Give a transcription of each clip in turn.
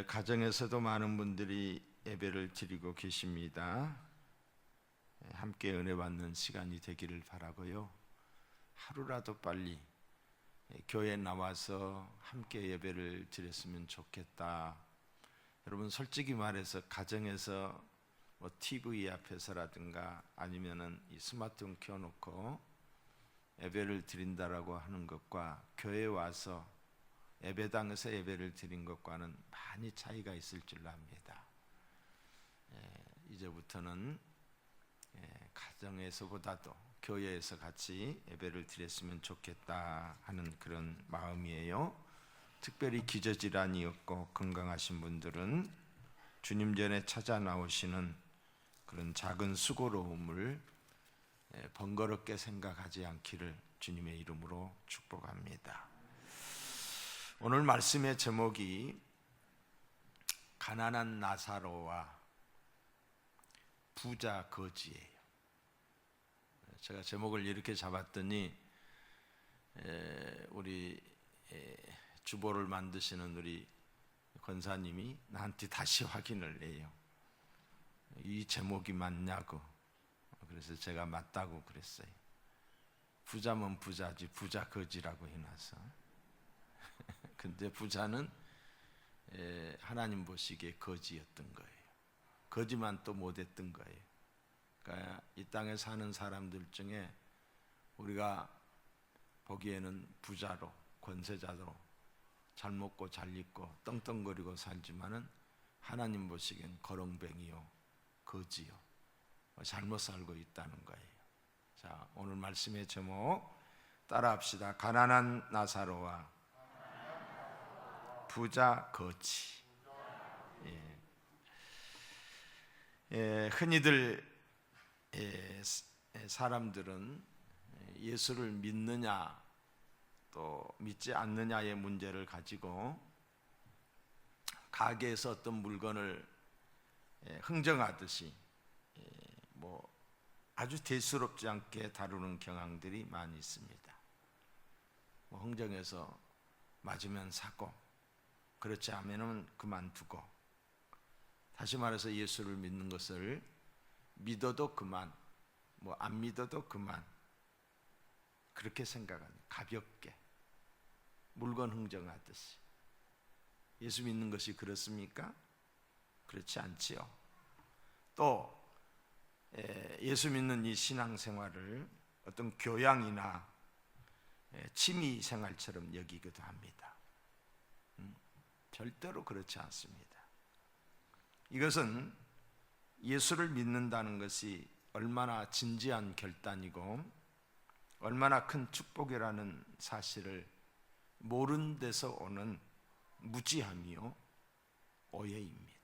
가정에서도 많은 분들이 예배를 드리고 계십니다. 함께 은혜 받는 시간이 되기를 바라고요. 하루라도 빨리 교회에 나와서 함께 예배를 드렸으면 좋겠다. 여러분, 솔직히 말해서 가정에서 뭐 TV 앞에서라든가 아니면은 이 스마트폰 켜놓고 예배를 드린다라고 하는 것과 교회에 와서 예배당에서 예배를 드린 것과는 많이 차이가 있을 줄로 압니다. 이제부터는 가정에서보다도 교회에서 같이 예배를 드렸으면 좋겠다 하는 그런 마음이에요. 특별히 기저질환이 없고 건강하신 분들은 주님 전에 찾아 나오시는 그런 작은 수고로움을 번거롭게 생각하지 않기를 주님의 이름으로 축복합니다. 오늘 말씀의 제목이 가난한 나사로와 부자 거지예요. 제가 제목을 이렇게 잡았더니 우리 주보를 만드시는 우리 권사님이 나한테 다시 확인을 해요. 이 제목이 맞냐고. 그래서 제가 맞다고 그랬어요. 부자면 부자지 부자 거지라고 해놔서. 근데 부자는 하나님 보시기에 거지였던 거예요. 거지만 또 못했던 거예요. 그러니까 이 땅에 사는 사람들 중에 우리가 보기에는 부자로, 권세자로 잘 먹고 잘 입고 떵떵거리고 살지만은 하나님 보시기엔 거렁뱅이요, 거지요, 잘못 살고 있다는 거예요. 자, 오늘 말씀의 제목 따라합시다. 가난한 나사로와 부자 거지. 흔히들 사람들은 예수를 믿느냐 또 믿지 않느냐의 문제를 가지고 가게에서 어떤 물건을 흥정하듯이 뭐 아주 대수롭지 않게 다루는 경향들이 많이 있습니다. 뭐 흥정해서 맞으면 사고, 그렇지 않으면 그만두고, 다시 말해서 예수를 믿는 것을 믿어도 그만, 뭐 안 믿어도 그만, 그렇게 생각하는, 가볍게 물건 흥정하듯이. 예수 믿는 것이 그렇습니까? 그렇지 않지요. 또 예수 믿는 이 신앙생활을 어떤 교양이나 취미 생활처럼 여기기도 합니다. 절대로 그렇지 않습니다. 이것은 예수를 믿는다는 것이 얼마나 진지한 결단이고 얼마나 큰 축복이라는 사실을 모르는 데서 오는 무지함이요 오해입니다.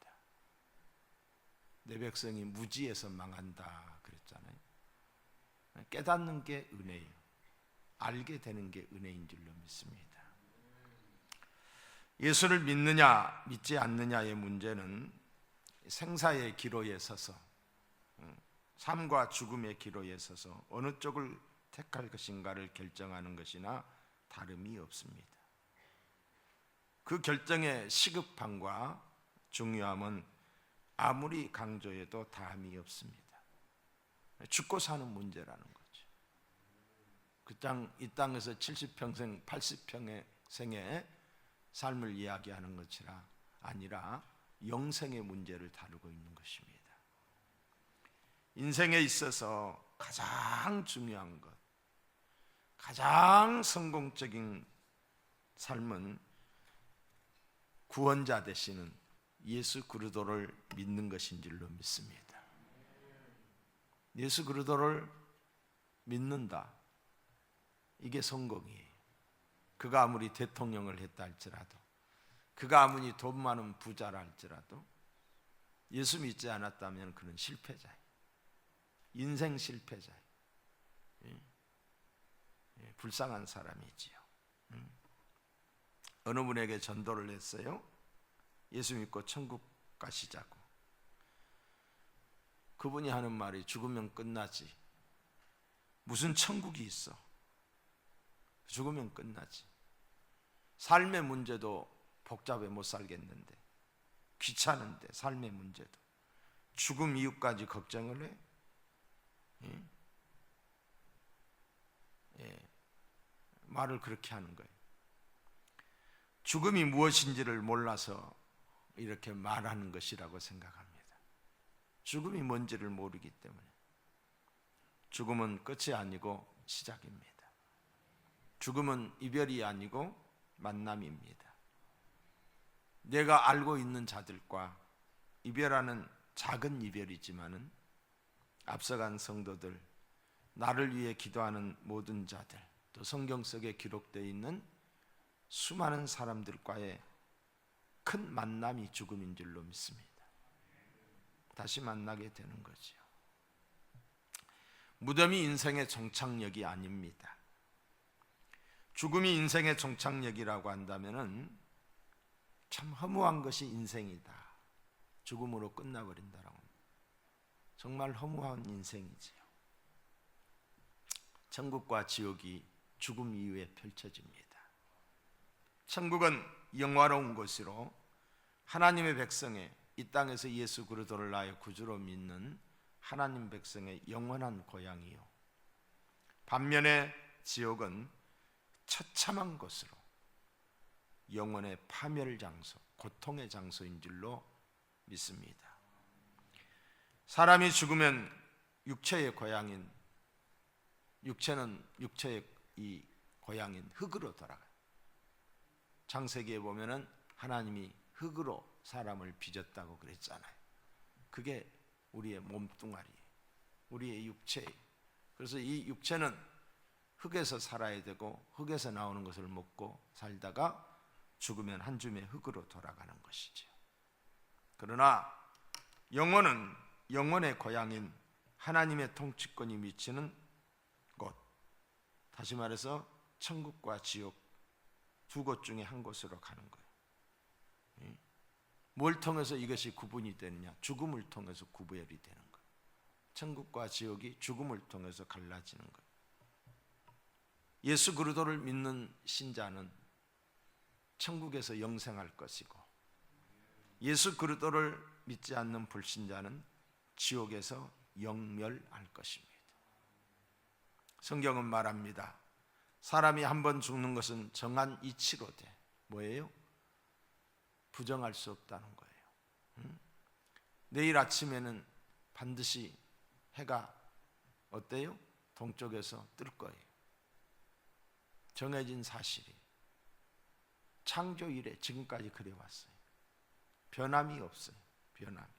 내 백성이 무지해서 망한다 그랬잖아요. 깨닫는 게 은혜예요. 알게 되는 게 은혜인 줄로 믿습니다. 예수를 믿느냐 믿지 않느냐의 문제는 생사의 기로에 서서, 삶과 죽음의 기로에 서서 어느 쪽을 택할 것인가를 결정하는 것이나 다름이 없습니다. 그 결정의 시급함과 중요함은 아무리 강조해도 다함이 없습니다. 죽고 사는 문제라는 거죠. 이 땅에서 70평생, 80평생의 삶을 이야기하는 것이라 아니라 영생의 문제를 다루고 있는 것입니다. 인생에 있어서 가장 중요한 것, 가장 성공적인 삶은 구원자 되시는 예수 그리스도를 믿는 것인 줄로 믿습니다. 예수 그리스도를 믿는다, 이게 성공이에요. 그가 아무리 대통령을 했다 할지라도, 그가 아무리 돈 많은 부자라 할지라도 예수 믿지 않았다면 그는 실패자예요. 인생 실패자예요. 불쌍한 사람이지요. 어느 분에게 전도를 했어요. 예수 믿고 천국 가시자고. 그분이 하는 말이 죽으면 끝나지. 무슨 천국이 있어. 죽으면 끝나지. 삶의 문제도 복잡해 못 살겠는데 귀찮은데 삶의 문제도 죽음 이후까지 걱정을 해? 예? 예. 말을 그렇게 하는 거예요. 죽음이 무엇인지를 몰라서 이렇게 말하는 것이라고 생각합니다. 죽음이 뭔지를 모르기 때문에. 죽음은 끝이 아니고 시작입니다. 죽음은 이별이 아니고 만남입니다. 내가 알고 있는 자들과 이별하는 작은 이별이지만은 앞서간 성도들, 나를 위해 기도하는 모든 자들, 또 성경 속에 기록되어 있는 수많은 사람들과의 큰 만남이 죽음인 줄로 믿습니다. 다시 만나게 되는 거죠. 무덤이 인생의 종착역이 아닙니다. 죽음이 인생의 종착역이라고 한다면은 참 허무한 것이 인생이다. 죽음으로 끝나버린다라고 합니다. 정말 허무한 인생이지요. 천국과 지옥이 죽음 이후에 펼쳐집니다. 천국은 영화로운 곳으로 하나님의 백성의 이 땅에서 예수 그리스도를 나의 구주로 믿는 하나님 백성의 영원한 고향이요. 반면에 지옥은 처참한 곳으로 영혼의 파멸 장소, 고통의 장소인 줄로 믿습니다. 사람이 죽으면 육체의 고향인 육체는 육체의 이 고향인 흙으로 돌아가요. 창세기에 보면은 하나님이 흙으로 사람을 빚었다고 그랬잖아요. 그게 우리의 몸뚱아리, 우리의 육체. 그래서 이 육체는 흙에서 살아야 되고 흙에서 나오는 것을 먹고 살다가 죽으면 한 줌의 흙으로 돌아가는 것이죠. 그러나 영혼은 영혼의 고향인 하나님의 통치권이 미치는 곳, 다시 말해서 천국과 지옥 두 곳 중에 한 곳으로 가는 거예요. 뭘 통해서 이것이 구분이 되느냐? 죽음을 통해서 구별이 되는 거예요. 천국과 지옥이 죽음을 통해서 갈라지는 거예요. 예수 그리스도를 믿는 신자는 천국에서 영생할 것이고, 예수 그리스도를 믿지 않는 불신자는 지옥에서 영멸할 것입니다. 성경은 말합니다. 사람이 한 번 죽는 것은 정한 이치로 돼. 뭐예요? 부정할 수 없다는 거예요. 내일 아침에는 반드시 해가 어때요? 동쪽에서 뜰 거예요. 정해진 사실이 창조 이래 지금까지 그래왔어요. 변함이 없어요. 변함이.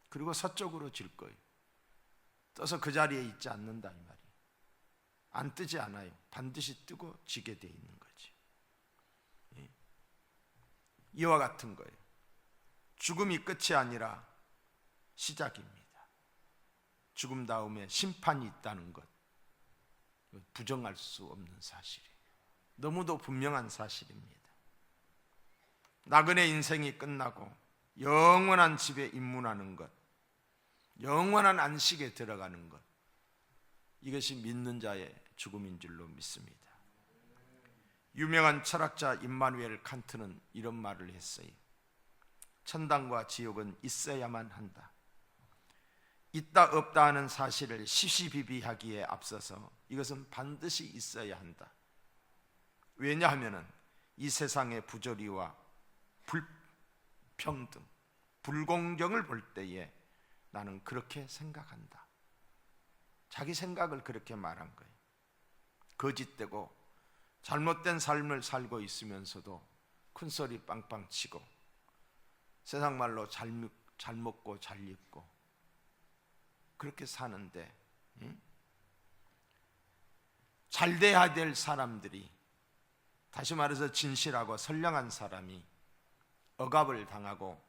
그리고 서쪽으로 질 거예요. 떠서 그 자리에 있지 않는다 이 말이에요. 안 뜨지 않아요. 반드시 뜨고 지게 돼 있는 거지. 이와 같은 거예요. 죽음이 끝이 아니라 시작입니다. 죽음 다음에 심판이 있다는 것, 부정할 수 없는 사실이에요. 너무도 분명한 사실입니다. 나그네 인생이 끝나고 영원한 집에 입문하는 것, 영원한 안식에 들어가는 것, 이것이 믿는 자의 죽음인 줄로 믿습니다. 유명한 철학자 임마누엘 칸트는 이런 말을 했어요. 천당과 지옥은 있어야만 한다. 있다 없다 하는 사실을 시시비비하기에 앞서서 이것은 반드시 있어야 한다. 왜냐하면 이 세상의 부조리와 불평등, 불공정을 볼 때에 나는 그렇게 생각한다. 자기 생각을 그렇게 말한 거예요. 거짓되고 잘못된 삶을 살고 있으면서도 큰소리 빵빵 치고 세상 말로 잘 먹고 잘 입고 그렇게 사는데, 잘 돼야 될 사람들이, 다시 말해서 진실하고 선량한 사람이 억압을 당하고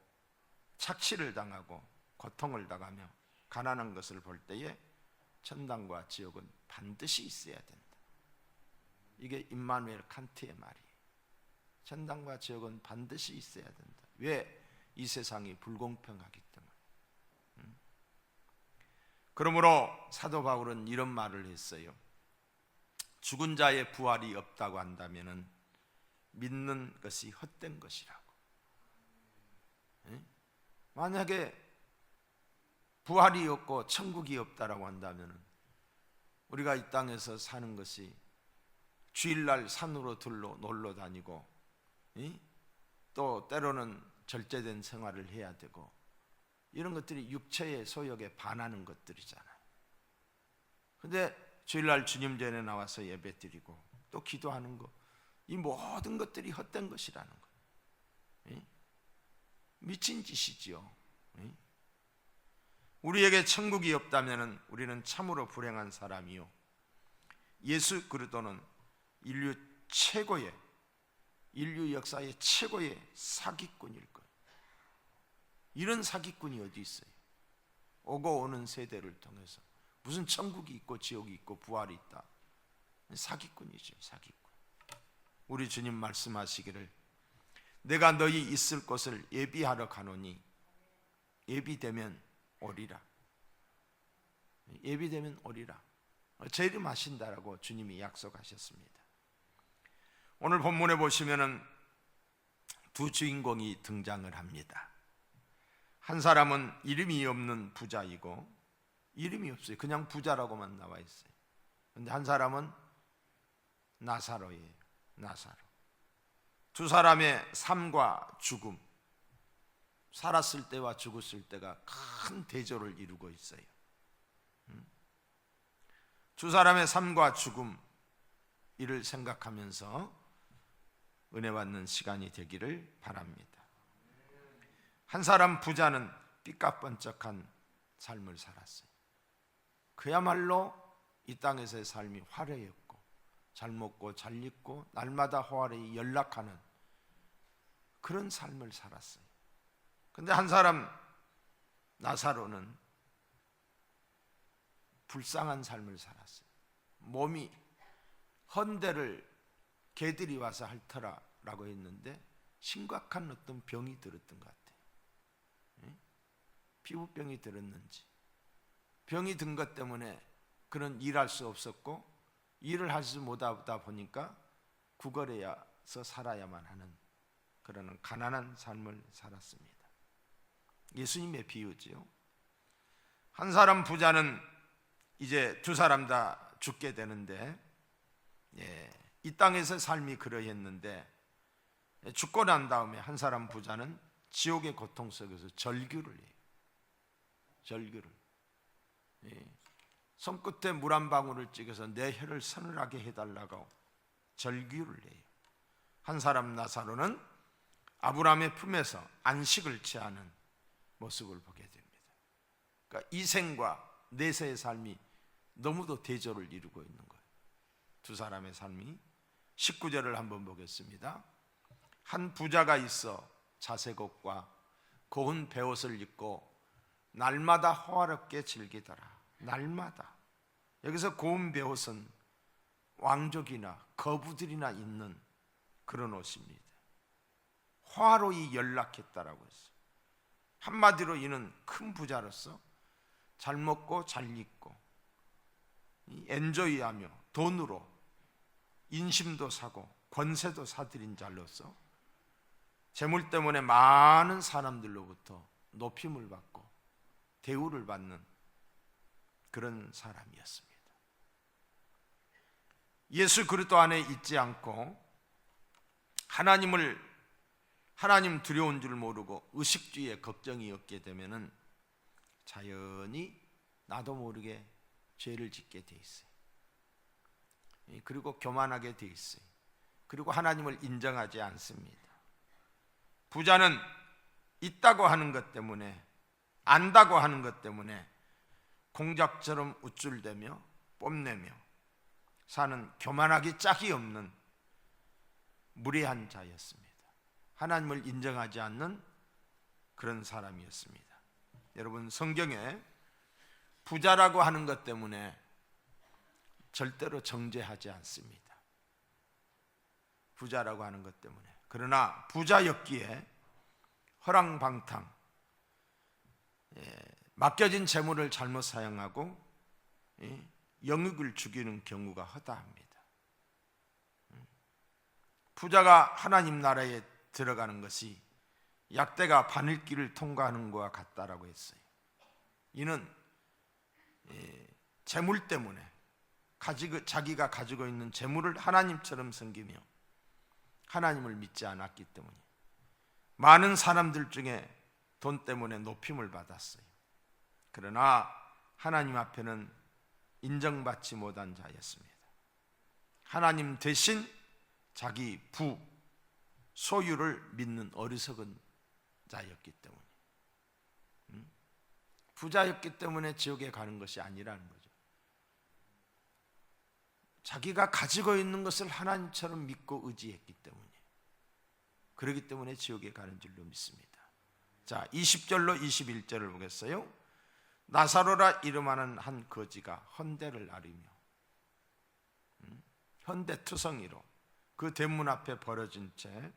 착취를 당하고 고통을 당하며 가난한 것을 볼 때에 천당과 지옥은 반드시 있어야 된다. 이게 임마누엘 칸트의 말이에요. 천당과 지옥은 반드시 있어야 된다. 왜? 이 세상이 불공평하기 때문에. 그러므로 사도 바울은 이런 말을 했어요. 죽은 자의 부활이 없다고 한다면 믿는 것이 헛된 것이라고. 만약에 부활이 없고 천국이 없다라고 한다면 우리가 이 땅에서 사는 것이 주일날 산으로 들러 놀러 다니고 또 때로는 절제된 생활을 해야 되고 이런 것들이 육체의 소욕에 반하는 것들이잖아요. 근데 주일날 주님 전에 나와서 예배 드리고 또 기도하는 거, 이 모든 것들이 헛된 것이라는 거예요. 미친 짓이지요. 우리에게 천국이 없다면 우리는 참으로 불행한 사람이요, 예수 그리스도는 인류 역사의 최고의 사기꾼일 거예요. 이런 사기꾼이 어디 있어요? 오고 오는 세대를 통해서 무슨 천국이 있고 지옥이 있고 부활이 있다. 사기꾼이죠, 사기꾼. 우리 주님 말씀하시기를 내가 너희 있을 곳을 예비하러 가노니 예비되면 오리라. 예비되면 오리라. 재림하신다라고 주님이 약속하셨습니다. 오늘 본문에 보시면은 두 주인공이 등장을 합니다. 한 사람은 이름이 없는 부자이고, 이름이 없어요. 그냥 부자라고만 나와 있어요. 그런데 한 사람은 나사로예요. 나사로. 두 사람의 삶과 죽음, 살았을 때와 죽었을 때가 큰 대조를 이루고 있어요. 두 사람의 삶과 죽음, 이를 생각하면서 은혜 받는 시간이 되기를 바랍니다. 한 사람 부자는 삐까뻔쩍한 삶을 살았어요. 그야말로 이 땅에서의 삶이 화려했고 잘 먹고 잘 입고 날마다 호화로이 연락하는 그런 삶을 살았어요. 근데 한 사람 나사로는 불쌍한 삶을 살았어요. 몸이 헌대를 개들이 와서 핥더라라고 했는데 심각한 어떤 병이 들었던 것 같아요. 피부병이 들었는지 병이 든 것 때문에 그는 일할 수 없었고 일을 하지 못하다 보니까 구걸해서 살아야만 하는 그런 가난한 삶을 살았습니다. 예수님의 비유지요. 한 사람 부자는 이제 두 사람 다 죽게 되는데, 이 땅에서 삶이 그러했는데 죽고 난 다음에 한 사람 부자는 지옥의 고통 속에서 절규를 해요. 절규를. 손끝에 물 한 방울을 찍어서 내 혀를 서늘하게 해달라고 절규를 해요. 한 사람 나사로는 아브라함의 품에서 안식을 취하는 모습을 보게 됩니다. 그러니까 이생과 내세의 삶이 너무도 대조를 이루고 있는 거예요. 두 사람의 삶이. 19절을 한번 보겠습니다. 한 부자가 있어 자색 옷과 고운 베옷을 입고 날마다 호화롭게 즐기더라. 날마다. 여기서 고운 베옷은 왕족이나 거부들이나 입는 그런 옷입니다. 호화로이 연락했다라고 했어요. 한마디로 이는 큰 부자로서 잘 먹고 잘 입고 엔조이하며 돈으로 인심도 사고 권세도 사들인 자로서 재물 때문에 많은 사람들로부터 높임을 받고 대우를 받는 그런 사람이었습니다. 예수 그리스도 안에 있지 않고 하나님 두려운 줄 모르고 의식주의에 걱정이 없게 되면은 자연히 나도 모르게 죄를 짓게 돼 있어요. 그리고 교만하게 돼 있어요. 그리고 하나님을 인정하지 않습니다. 부자는 있다고 하는 것 때문에, 안다고 하는 것 때문에 공작처럼 우쭐대며 뽐내며 사는 교만하기 짝이 없는 무례한 자였습니다. 하나님을 인정하지 않는 그런 사람이었습니다. 여러분, 성경에 부자라고 하는 것 때문에 절대로 정죄하지 않습니다. 부자라고 하는 것 때문에. 그러나 부자였기에 허랑방탕, 맡겨진 재물을 잘못 사용하고 영육을 죽이는 경우가 허다합니다. 부자가 하나님 나라에 들어가는 것이 약대가 바늘길을 통과하는 것과 같다라고 했어요. 이는 재물 때문에 자기가 가지고 있는 재물을 하나님처럼 섬기며 하나님을 믿지 않았기 때문에 많은 사람들 중에 돈 때문에 높임을 받았어요. 그러나 하나님 앞에는 인정받지 못한 자였습니다. 하나님 대신 자기 소유를 믿는 어리석은 자였기 때문에, 부자였기 때문에 지옥에 가는 것이 아니라는 거죠. 자기가 가지고 있는 것을 하나님처럼 믿고 의지했기 때문에, 그렇기 때문에 지옥에 가는 줄로 믿습니다. 자, 20절로 21절을 보겠어요. 나사로라 이름하는 한 거지가 헌대를 앓으며 헌대투성이로 그 대문 앞에 벌어진 채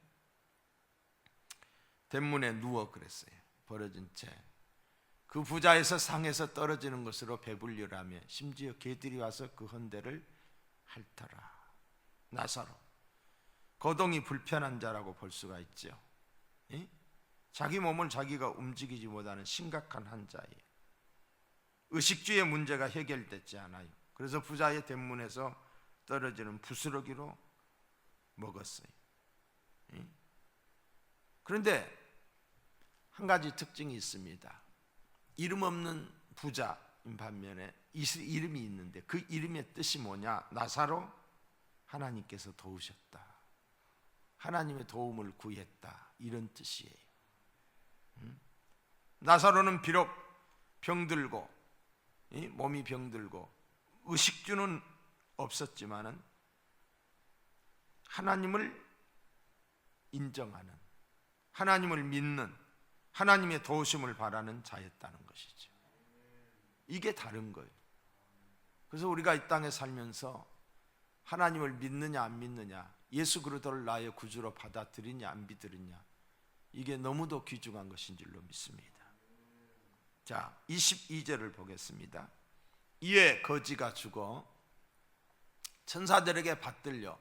대문에 누워 그랬어요. 벌어진 채 그 부자에서 상에서 떨어지는 것으로 배불리라며 심지어 개들이 와서 그 헌대를 핥더라. 나사로, 거동이 불편한 자라고 볼 수가 있죠. 자기 몸을 자기가 움직이지 못하는 심각한 환자예요. 의식주의 문제가 해결됐지 않아요. 그래서 부자의 대문에서 떨어지는 부스러기로 먹었어요. 그런데 한 가지 특징이 있습니다. 이름 없는 부자인 반면에 이름이 있는데 그 이름의 뜻이 뭐냐? 나사로, 하나님께서 도우셨다, 하나님의 도움을 구했다, 이런 뜻이에요. 나사로는 비록 병들고 몸이 병들고 의식주는 없었지만은 하나님을 인정하는, 하나님을 믿는, 하나님의 도우심을 바라는 자였다는 것이죠. 이게 다른 거예요. 그래서 우리가 이 땅에 살면서 하나님을 믿느냐 안 믿느냐, 예수 그리스도를 나의 구주로 받아들이냐 안 받아들이냐, 이게 너무도 귀중한 것인 줄로 믿습니다. 자, 22절을 보겠습니다. 이에 거지가 죽어 천사들에게 받들려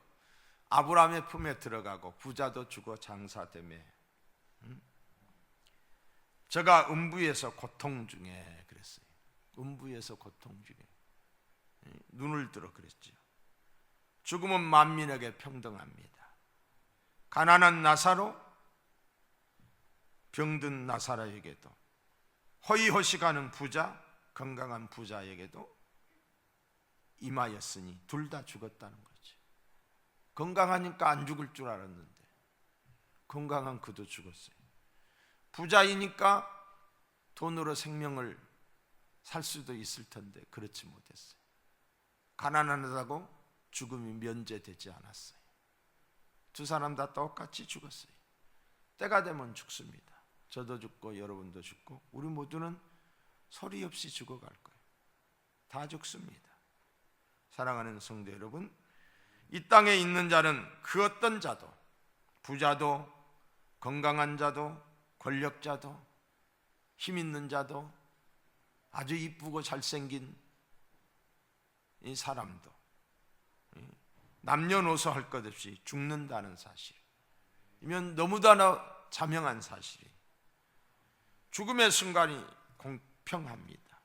아브라함의 품에 들어가고 부자도 죽어 장사되매 저가 음부에서 고통 중에 그랬어요. 음부에서 고통 중에 눈을 들어 그랬죠. 죽음은 만민에게 평등합니다. 가난한 나사로, 병든 나사로에게도, 허이허식하는 부자, 건강한 부자에게도 임하였으니 둘 다 죽었다는 거죠. 건강하니까 안 죽을 줄 알았는데 건강한 그도 죽었어요. 부자이니까 돈으로 생명을 살 수도 있을 텐데 그렇지 못했어요. 가난하다고 죽음이 면제되지 않았어요. 두 사람 다 똑같이 죽었어요. 때가 되면 죽습니다. 저도 죽고 여러분도 죽고 우리 모두는 소리 없이 죽어갈 거예요. 다 죽습니다. 사랑하는 성도 여러분, 이 땅에 있는 자는 그 어떤 자도, 부자도, 건강한 자도, 권력자도, 힘 있는 자도, 아주 이쁘고 잘생긴 이 사람도 남녀노소 할 것 없이 죽는다는 사실, 이면 너무나 자명한 사실이, 죽음의 순간이 공평합니다.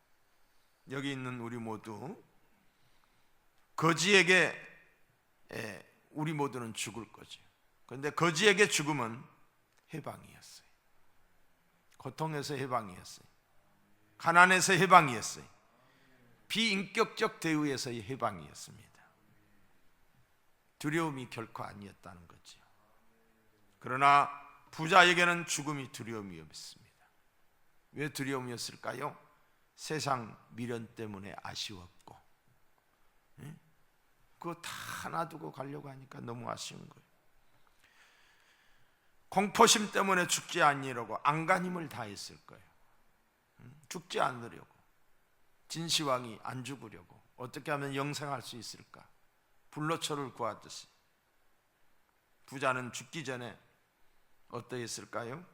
여기 있는 우리 모두 거지에게 우리 모두는 죽을 거죠. 그런데 거지에게 죽음은 해방이었어요. 고통에서 해방이었어요. 가난에서 해방이었어요. 비인격적 대우에서의 해방이었습니다. 두려움이 결코 아니었다는 거죠. 그러나 부자에게는 죽음이 두려움이었습니다. 왜 두려움이었을까요? 세상 미련 때문에 아쉬웠고, 그거 다 놔두고 가려고 하니까 너무 아쉬운 거예요. 공포심 때문에 죽지 않으려고 안간힘을 다했을 거예요. 죽지 않으려고, 진시황이 안 죽으려고 어떻게 하면 영생할 수 있을까, 불로초를 구하듯이. 부자는 죽기 전에 어떠했을까요?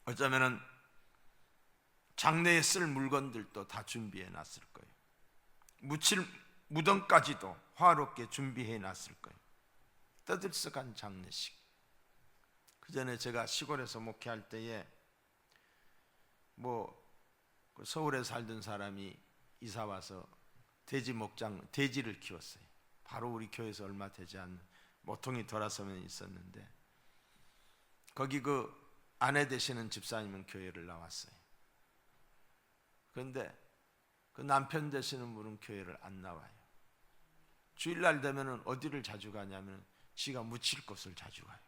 어쩌면은 장래에 쓸 물건들도 다 준비해 놨을 거예요. 묻힐 무덤까지도 화롭게 준비해 놨을 거예요. 떠들썩한 장례식. 그 전에 제가 시골에서 목회할 때에 서울에 살던 사람이 이사 와서 돼지를 키웠어요. 바로 우리 교회에서 얼마 되지 않는 모퉁이 돌아서면 있었는데, 거기 그 아내 되시는 집사님은 교회를 나왔어요. 그런데 그 남편 되시는 분은 교회를 안 나와요. 주일날 되면은 어디를 자주 가냐면 지가 묻힐 곳을 자주 가요.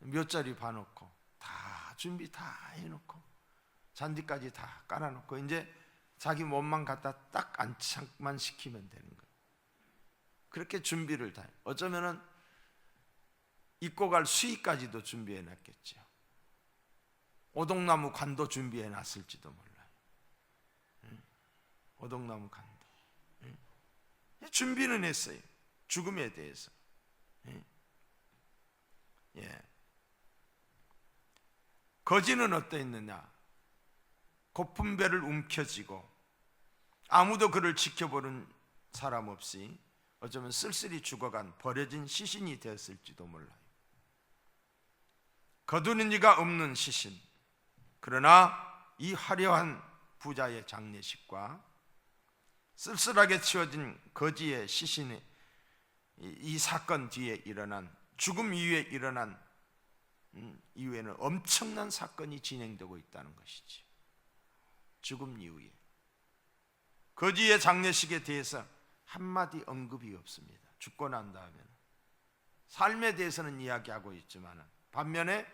몇 자리 봐놓고 다 준비 다 해놓고 잔디까지 다 깔아놓고 이제 자기 몸만 갖다 딱 안착만 시키면 되는 거예요. 그렇게 준비를 다 해요. 어쩌면은 입고 갈 수의까지도 준비해 놨겠죠. 오동나무 관도 준비해 놨을지도 몰라요. 오동나무 관도. 준비는 했어요. 죽음에 대해서. 거지는 어떠했느냐? 고픈 배를 움켜쥐고 아무도 그를 지켜보는 사람 없이 어쩌면 쓸쓸히 죽어간 버려진 시신이 되었을지도 몰라요. 거두는 이가 없는 시신. 그러나 이 화려한 부자의 장례식과 쓸쓸하게 치워진 거지의 시신의 이 사건 뒤에 일어난, 죽음 이후에 일어난 이후에는 엄청난 사건이 진행되고 있다는 것이지. 죽음 이후에 거지의 장례식에 대해서 한마디 언급이 없습니다. 죽고 난 다음에는 삶에 대해서는 이야기하고 있지만, 반면에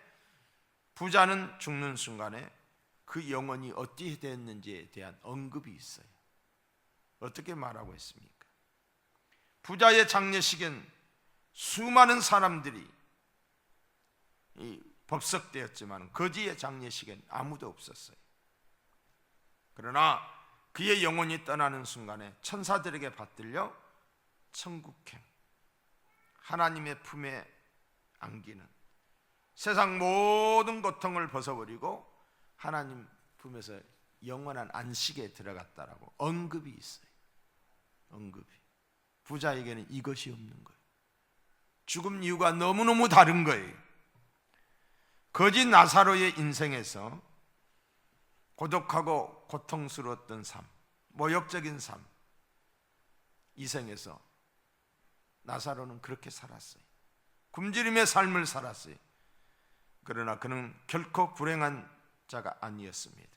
부자는 죽는 순간에 그 영혼이 어떻게 됐는지에 대한 언급이 있어요. 어떻게 말하고 있습니까? 부자의 장례식엔 수많은 사람들이 법석되었지만 거지의 장례식엔 아무도 없었어요. 그러나 그의 영혼이 떠나는 순간에 천사들에게 받들려 천국행, 하나님의 품에 안기는, 세상 모든 고통을 벗어버리고 하나님 품에서 영원한 안식에 들어갔다라고 언급이 있어요. 언급이. 부자에게는 이것이 없는 거예요. 죽음 이유가 너무너무 다른 거예요. 거지 나사로의 인생에서 고독하고 고통스러웠던 삶, 모욕적인 삶, 이 생에서 나사로는 그렇게 살았어요. 굶주림의 삶을 살았어요. 그러나 그는 결코 불행한 자가 아니었습니다.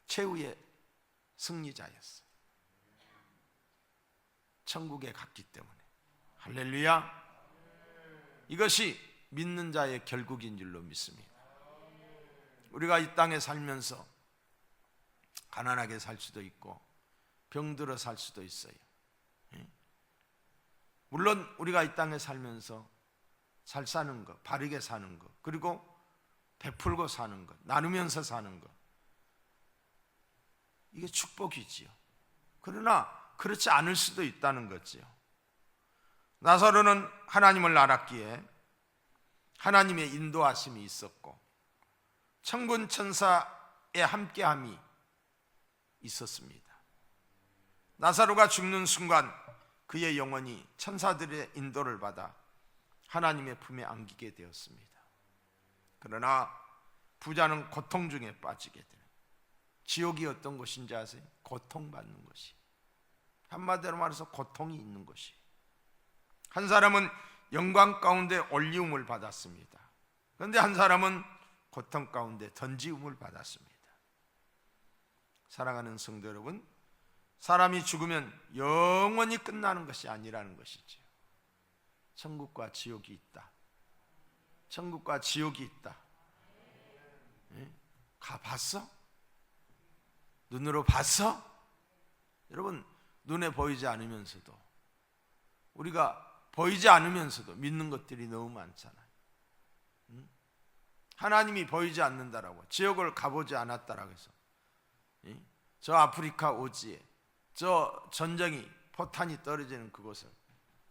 최후의 승리자였어요. 천국에 갔기 때문에. 할렐루야. 이것이 믿는 자의 결국인 줄로 믿습니다. 우리가 이 땅에 살면서 가난하게 살 수도 있고 병들어 살 수도 있어요. 물론 우리가 이 땅에 살면서 잘 사는 것, 바르게 사는 것, 그리고 베풀고 사는 것, 나누면서 사는 것, 이게 축복이지요. 그러나 그렇지 않을 수도 있다는 거지요. 나사로는 하나님을 알았기에 하나님의 인도하심이 있었고 천군 천사의 함께함이 있었습니다. 나사로가 죽는 순간 그의 영혼이 천사들의 인도를 받아 하나님의 품에 안기게 되었습니다. 그러나 부자는 고통 중에 빠지게 되는, 지옥이 어떤 곳인지 아세요? 고통받는 것이, 한마디로 말해서 고통이 있는 것이. 한 사람은 영광 가운데 올리움을 받았습니다. 그런데 한 사람은 고통 가운데 던지움을 받았습니다. 사랑하는 성도 여러분, 사람이 죽으면 영원히 끝나는 것이 아니라는 것이죠. 천국과 지옥이 있다. 천국과 지옥이 있다. 가봤어? 눈으로 봤어? 여러분, 눈에 보이지 않으면서도, 우리가 보이지 않으면서도 믿는 것들이 너무 많잖아요. 하나님이 보이지 않는다라고, 지옥을 가보지 않았다라고 해서 저 아프리카 오지에 저 전쟁이, 포탄이 떨어지는 그곳을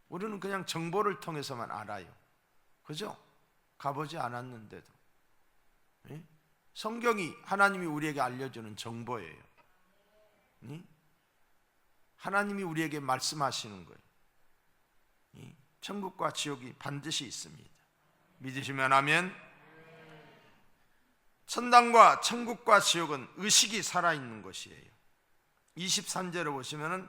우리는 그냥 정보를 통해서만 알아요. 그죠? 가보지 않았는데도. 성경이 하나님이 우리에게 알려주는 정보예요. 하나님이 우리에게 말씀하시는 거예요. 천국과 지옥이 반드시 있습니다. 믿으시면 아멘. 천당과 천국과 지옥은 의식이 살아있는 것이에요. 23절을 보시면은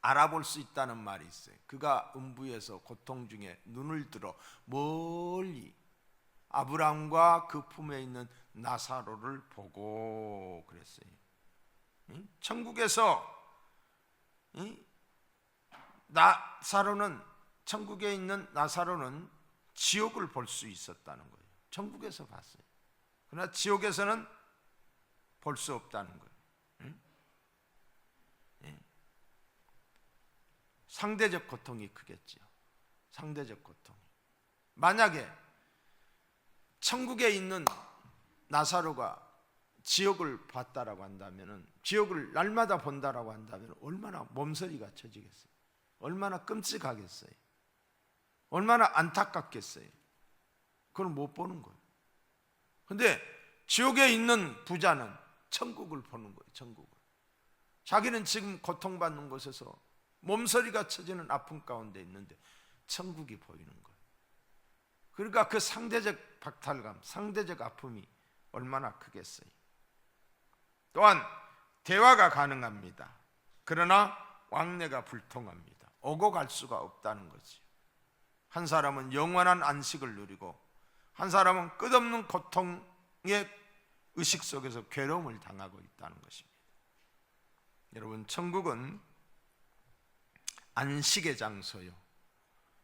알아볼 수 있다는 말이 있어요. 그가 음부에서 고통 중에 눈을 들어 멀리 아브라함과 그 품에 있는 나사로를 보고 그랬어요. 천국에서 나사로는, 천국에 있는 나사로는 지옥을 볼 수 있었다는 거예요. 천국에서 봤어요. 그러나 지옥에서는 볼 수 없다는 거예요. 상대적 고통이 크겠죠. 상대적 고통. 만약에 천국에 있는 나사로가 지옥을 봤다라고 한다면은, 지옥을 날마다 본다라고 한다면 얼마나 몸서리가 쳐지겠어요. 얼마나 끔찍하겠어요. 얼마나 안타깝겠어요. 그걸 못 보는 거예요. 근데 지옥에 있는 부자는 천국을 보는 거예요. 천국을. 자기는 지금 고통받는 곳에서 몸서리가 쳐지는 아픔 가운데 있는데 천국이 보이는 거예요. 그러니까 그 상대적 박탈감, 상대적 아픔이 얼마나 크겠어요. 또한 대화가 가능합니다. 그러나 왕래가 불통합니다. 오고 갈 수가 없다는 거지. 한 사람은 영원한 안식을 누리고 한 사람은 끝없는 고통의 의식 속에서 괴로움을 당하고 있다는 것입니다. 여러분, 천국은 안식의 장소요,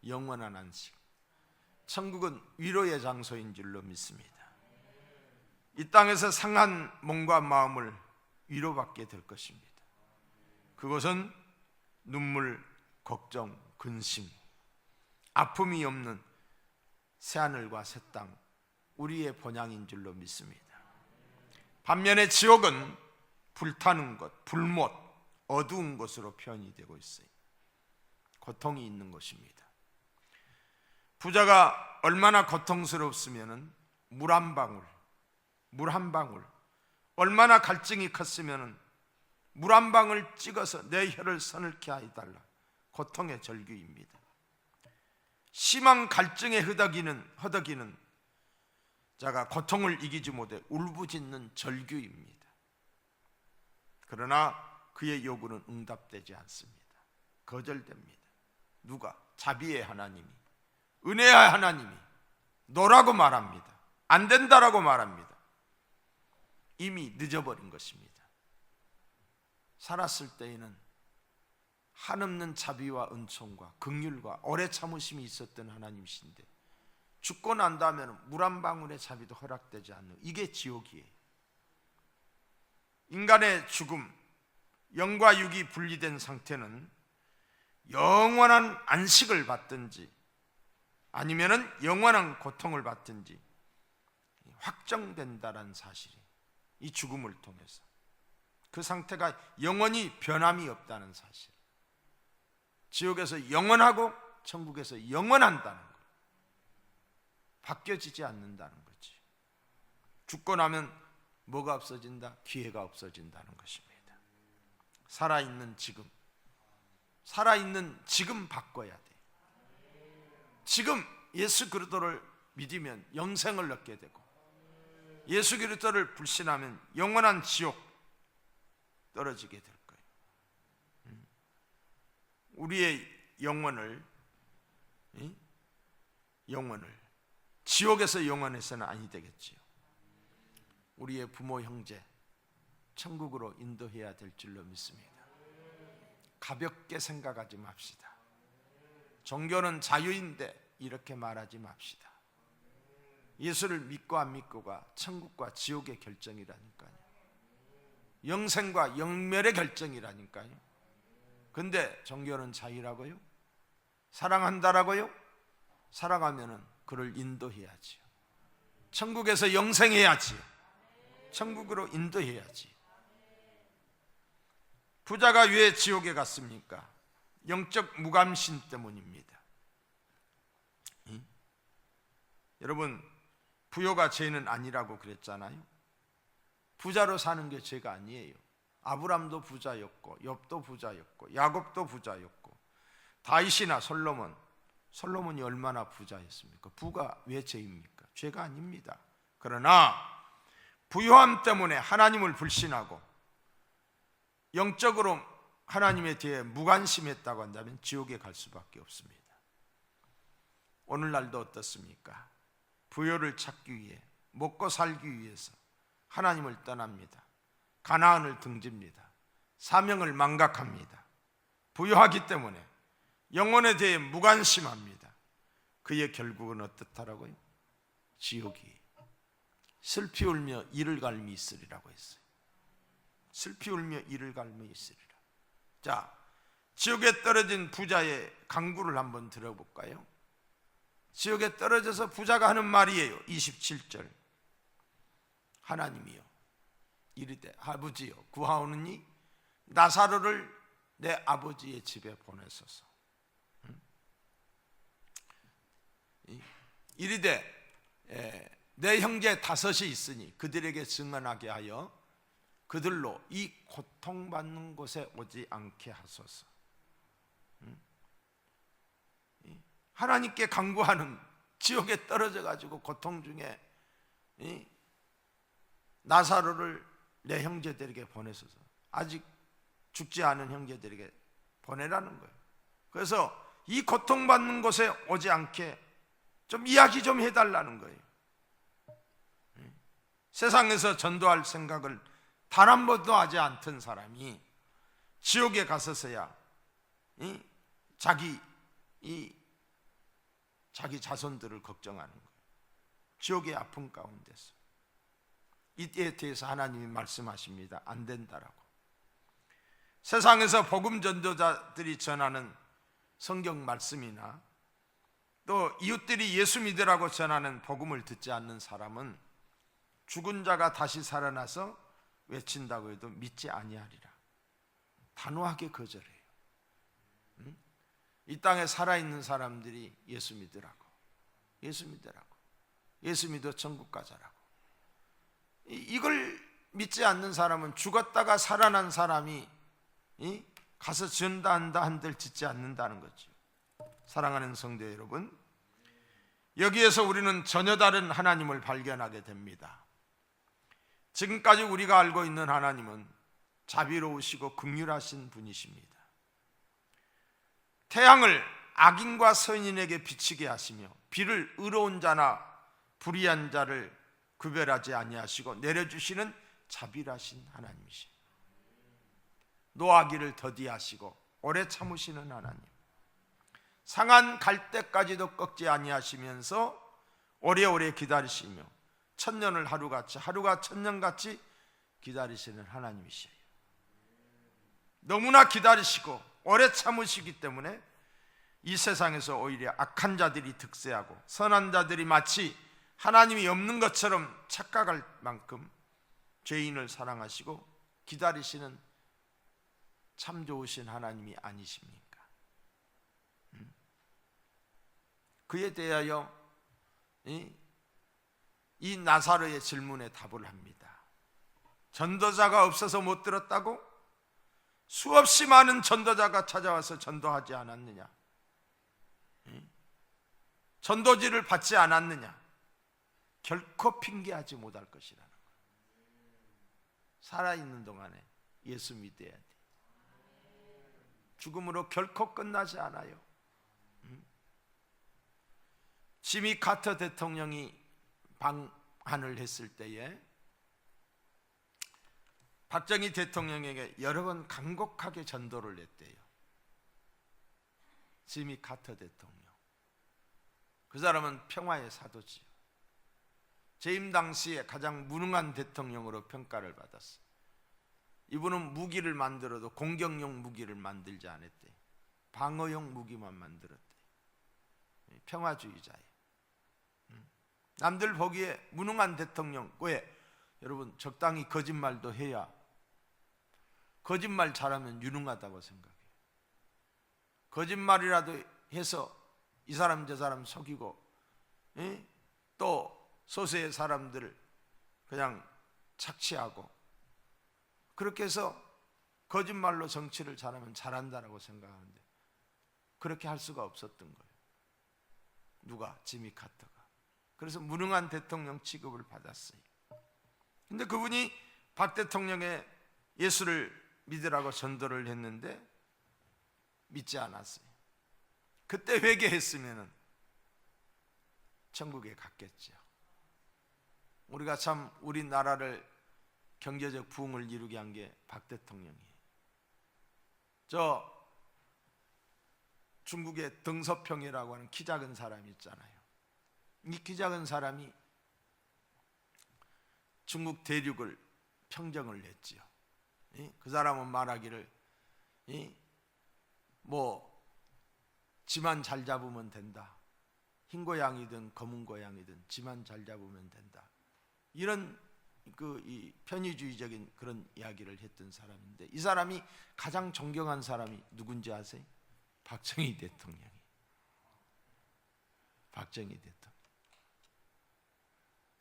영원한 안식. 천국은 위로의 장소인 줄로 믿습니다. 이 땅에서 상한 몸과 마음을 위로받게 될 것입니다. 그것은 눈물, 걱정, 근심, 아픔이 없는 새하늘과 새 땅, 우리의 본향인 줄로 믿습니다. 반면에 지옥은 불타는 것, 불못, 어두운 것으로 표현이 되고 있어요. 고통이 있는 것입니다. 부자가 얼마나 고통스럽으면 물 한 방울, 얼마나 갈증이 컸으면 물 한 방울 찍어서 내 혀를 서늘케 하여달라. 고통의 절규입니다. 심한 갈증에 허덕이는 자가 고통을 이기지 못해 울부짖는 절규입니다. 그러나 그의 요구는 응답되지 않습니다. 거절됩니다. 누가? 자비의 하나님이, 은혜의 하나님이 노라고 말합니다. 안 된다라고 말합니다. 이미 늦어버린 것입니다. 살았을 때에는 한없는 자비와 은총과 긍휼과 오래 참으심이 있었던 하나님이신데 죽고 난 다음에는 물 한 방울의 자비도 허락되지 않는, 이게 지옥이에요. 인간의 죽음, 영과 육이 분리된 상태는 영원한 안식을 받든지 아니면은 영원한 고통을 받든지 확정된다는 사실이, 이 죽음을 통해서 그 상태가 영원히 변함이 없다는 사실, 지옥에서 영원하고 천국에서 영원한다는 것, 바뀌어지지 않는다는 거지. 죽고 나면 뭐가 없어진다? 기회가 없어진다는 것입니다. 살아있는 지금 바꿔야 돼. 지금 예수 그리스도를 믿으면 영생을 얻게 되고, 예수 그리스도를 불신하면 영원한 지옥 떨어지게 될 거예요. 우리의 영혼을 지옥에서 영원해서는 아니 되겠지요. 우리의 부모 형제 천국으로 인도해야 될 줄로 믿습니다. 가볍게 생각하지 맙시다. 종교는 자유인데 이렇게 말하지 맙시다. 예수를 믿고 안 믿고가 천국과 지옥의 결정이라니까요. 영생과 영멸의 결정이라니까요. 근데 종교는 자유라고요? 사랑한다라고요? 사랑하면은 그를 인도해야지요. 천국에서 영생해야지요. 천국으로 인도해야지. 부자가 왜 지옥에 갔습니까? 영적 무감심 때문입니다. 여러분, 부요가 죄는 아니라고 그랬잖아요. 부자로 사는 게 죄가 아니에요. 아브람도 부자였고, 욥도 부자였고, 야곱도 부자였고, 다윗이나 솔로몬, 솔로몬이 얼마나 부자였습니까? 부가 왜 죄입니까? 죄가 아닙니다. 그러나 부유함 때문에 하나님을 불신하고 영적으로 하나님에 대해 무관심했다고 한다면 지옥에 갈 수밖에 없습니다. 오늘날도 어떻습니까? 부여를 찾기 위해, 먹고 살기 위해서 하나님을 떠납니다. 가나안을 등집니다. 사명을 망각합니다. 부유하기 때문에 영혼에 대해 무관심합니다. 그의 결국은 어떻다라고요? 지옥이. 슬피 울며 이를 갈미 있으리라고 했어요. 슬피 울며 이를 갈미 있으리라. 자, 지옥에 떨어진 부자의 강구를 한번 들어볼까요? 지옥에 떨어져서 부자가 하는 말이에요. 27절. 하나님이여 이르되 아버지여 구하오느니 나사로를 내 아버지의 집에 보내소서. 이르되 내 형제 다섯이 있으니 그들에게 증언하게 하여 그들로 이 고통받는 곳에 오지 않게 하소서. 하나님께 간구하는, 지옥에 떨어져 가지고 고통 중에 나사로를 내 형제들에게 보내소서. 아직 죽지 않은 형제들에게 보내라는 거예요. 그래서 이 고통받는 곳에 오지 않게 좀 이야기 좀 해달라는 거예요. 세상에서 전도할 생각을 단 한 번도 하지 않던 사람이 지옥에 가서서야 자기 자손들을 걱정하는 거예요. 지옥의 아픔 가운데서. 이때에 대해서 하나님이 말씀하십니다. 안 된다라고. 세상에서 복음 전도자들이 전하는 성경 말씀이나 또 이웃들이 예수 믿으라고 전하는 복음을 듣지 않는 사람은 죽은 자가 다시 살아나서 외친다고 해도 믿지 아니하리라. 단호하게 거절해요. 이 땅에 살아있는 사람들이 예수 믿으라고, 예수 믿으라고, 예수 믿어 천국 가자라고. 이걸 믿지 않는 사람은 죽었다가 살아난 사람이 가서 전도한다 한들 짓지 않는다는 거죠. 사랑하는 성도 여러분, 여기에서 우리는 전혀 다른 하나님을 발견하게 됩니다. 지금까지 우리가 알고 있는 하나님은 자비로우시고 긍휼하신 분이십니다. 태양을 악인과 선인에게 비치게 하시며 비를 의로운 자나 불의한 자를 구별하지 아니하시고 내려주시는 자비하신 하나님이십니다. 노하기를 더디하시고 오래 참으시는 하나님, 상한 갈 때까지도 꺾지 아니하시면서 오래오래 기다리시며 천년을 하루같이, 하루가 천년같이 기다리시는 하나님이시에요. 너무나 기다리시고 오래 참으시기 때문에 이 세상에서 오히려 악한 자들이 득세하고 선한 자들이 마치 하나님이 없는 것처럼 착각할 만큼 죄인을 사랑하시고 기다리시는 참 좋으신 하나님이 아니십니까? 그에 대하여 이 나사로의 질문에 답을 합니다. 전도자가 없어서 못 들었다고? 수없이 많은 전도자가 찾아와서 전도하지 않았느냐? 전도지를 받지 않았느냐? 결코 핑계하지 못할 것이라는 거예요. 살아있는 동안에 예수 믿어야 돼. 죽음으로 결코 끝나지 않아요. 지미 카터 대통령이 방한을 했을 때에 박정희 대통령에게 여러 번 간곡하게 전도를 했대요. 지미 카터 대통령. 그 사람은 평화의 사도지요. 재임 당시에 가장 무능한 대통령으로 평가를 받았어요. 이분은 무기를 만들어도 공격용 무기를 만들지 않았대요. 방어용 무기만 만들었대요. 평화주의자예요. 남들 보기에 무능한 대통령, 왜? 여러분, 적당히 거짓말도 해야, 거짓말 잘하면 유능하다고 생각해요. 거짓말이라도 해서 이 사람 저 사람 속이고 또 소수의 사람들을 그냥 착취하고, 그렇게 해서 거짓말로 정치를 잘하면 잘한다라고 생각하는데 그렇게 할 수가 없었던 거예요. 누가? 지미 카터가. 그래서 무능한 대통령 취급을 받았어요. 근데 그분이 박 대통령의 예수를 믿으라고 전도를 했는데 믿지 않았어요. 그때 회개했으면 천국에 갔겠죠. 우리가 참 우리나라를 경제적 부흥을 이루게 한 게 박 대통령이에요. 저 중국의 덩서평이라고 하는 키 작은 사람이 있잖아요. 이 키 작은 사람이 중국 대륙을 평정을 했지요. 그 사람은 말하기를 지만 잘 잡으면 된다. 흰 고양이든 검은 고양이든 지만 잘 잡으면 된다. 이런 이 편의주의적인 그런 이야기를 했던 사람인데, 이 사람이 가장 존경한 사람이 누군지 아세요? 박정희 대통령이. 박정희 대통령.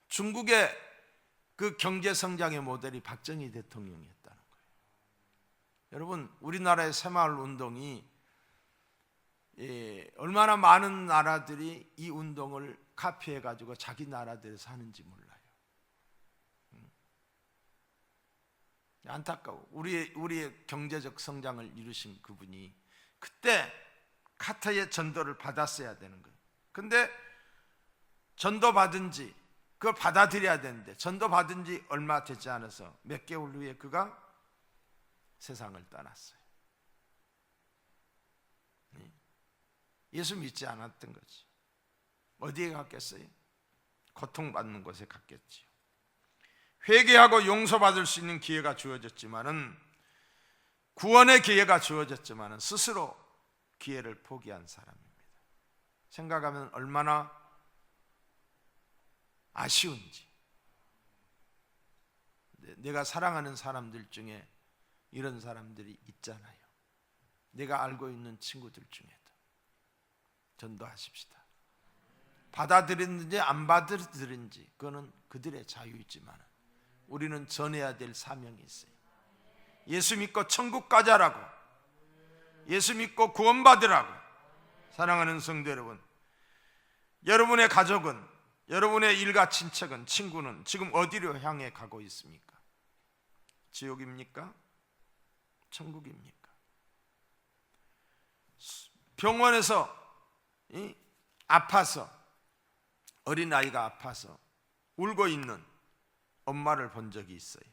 중국의 그 경제 성장의 모델이 박정희 대통령이었다는 거예요. 여러분, 우리나라의 새마을 운동이 얼마나 많은 나라들이 이 운동을 카피해 가지고 자기 나라들에서 하는지 몰라요. 안타까워. 우리의 경제적 성장을 이루신 그분이 그때 카터의 전도를 받았어야 되는 거예요. 근데 전도 받은 지, 그걸 받아들여야 되는데 전도 받은 지 얼마 되지 않아서 몇 개월 후에 그가 세상을 떠났어요. 예수 믿지 않았던 거지. 어디에 갔겠어요? 고통받는 곳에 갔겠지요. 회개하고 용서받을 수 있는 기회가 주어졌지만은, 구원의 기회가 주어졌지만은 스스로 기회를 포기한 사람입니다. 생각하면 얼마나 아쉬운지. 내가 사랑하는 사람들 중에 이런 사람들이 있잖아요. 내가 알고 있는 친구들 중에도. 전도하십시다. 받아들였는지 안 받아들였는지 그거는 그들의 자유이지만 우리는 전해야 될 사명이 있어요. 예수 믿고 천국 가자라고, 예수 믿고 구원받으라고. 사랑하는 성도 여러분, 여러분의 가족은, 여러분의 일가 친척은, 친구는 지금 어디로 향해 가고 있습니까? 지옥입니까? 천국입니까? 병원에서 아파서, 어린아이가 아파서 울고 있는 엄마를 본 적이 있어요.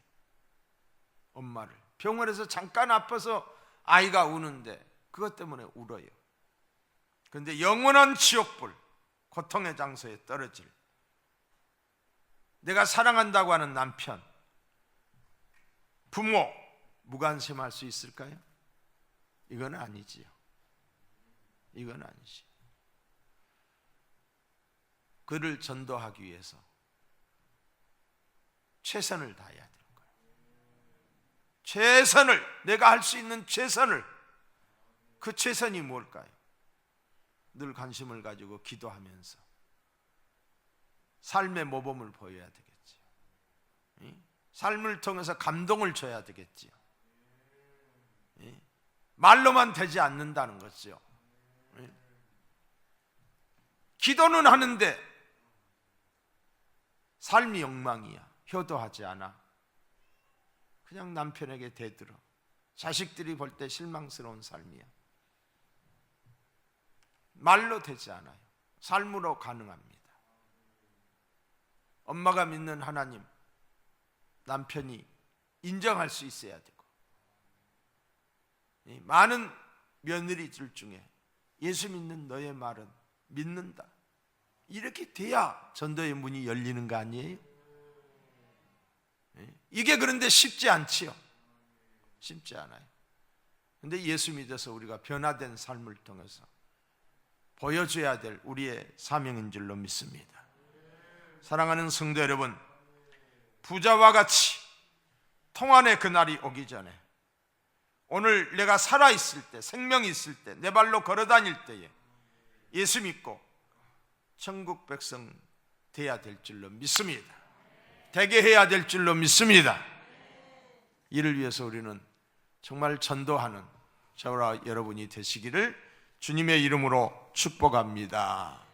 엄마를 병원에서 잠깐 아파서 아이가 우는데 그것 때문에 울어요. 그런데 영원한 지옥불, 고통의 장소에 떨어질 내가 사랑한다고 하는 남편, 부모 무관심할 수 있을까요? 이건 아니지요. 이건 아니지. 그를 전도하기 위해서 최선을 다해야 되는 거예요. 최선을, 내가 할 수 있는 최선을. 그 최선이 뭘까요? 늘 관심을 가지고 기도하면서 삶의 모범을 보여야 되겠지요. 삶을 통해서 감동을 줘야 되겠지요. 말로만 되지 않는다는 거죠. 기도는 하는데 삶이 엉망이야. 효도하지 않아. 그냥 남편에게 대들어. 자식들이 볼 때 실망스러운 삶이야. 말로 되지 않아요. 삶으로 가능합니다. 엄마가 믿는 하나님, 남편이 인정할 수 있어야 되고, 많은 며느리들 중에 예수 믿는 너의 말은 믿는다. 이렇게 돼야 전도의 문이 열리는 거 아니에요? 이게 그런데 쉽지 않지요. 쉽지 않아요. 그런데 예수 믿어서 우리가 변화된 삶을 통해서 보여줘야 될 우리의 사명인 줄로 믿습니다. 사랑하는 성도 여러분, 부자와 같이 통한의 그날이 오기 전에, 오늘 내가 살아있을 때, 생명이 있을 때, 내 발로 걸어다닐 때에 예수 믿고 천국 백성 돼야 될 줄로 믿습니다. 되게 해야 될 줄로 믿습니다. 이를 위해서 우리는 정말 전도하는 저와 여러분이 되시기를 주님의 이름으로 축복합니다.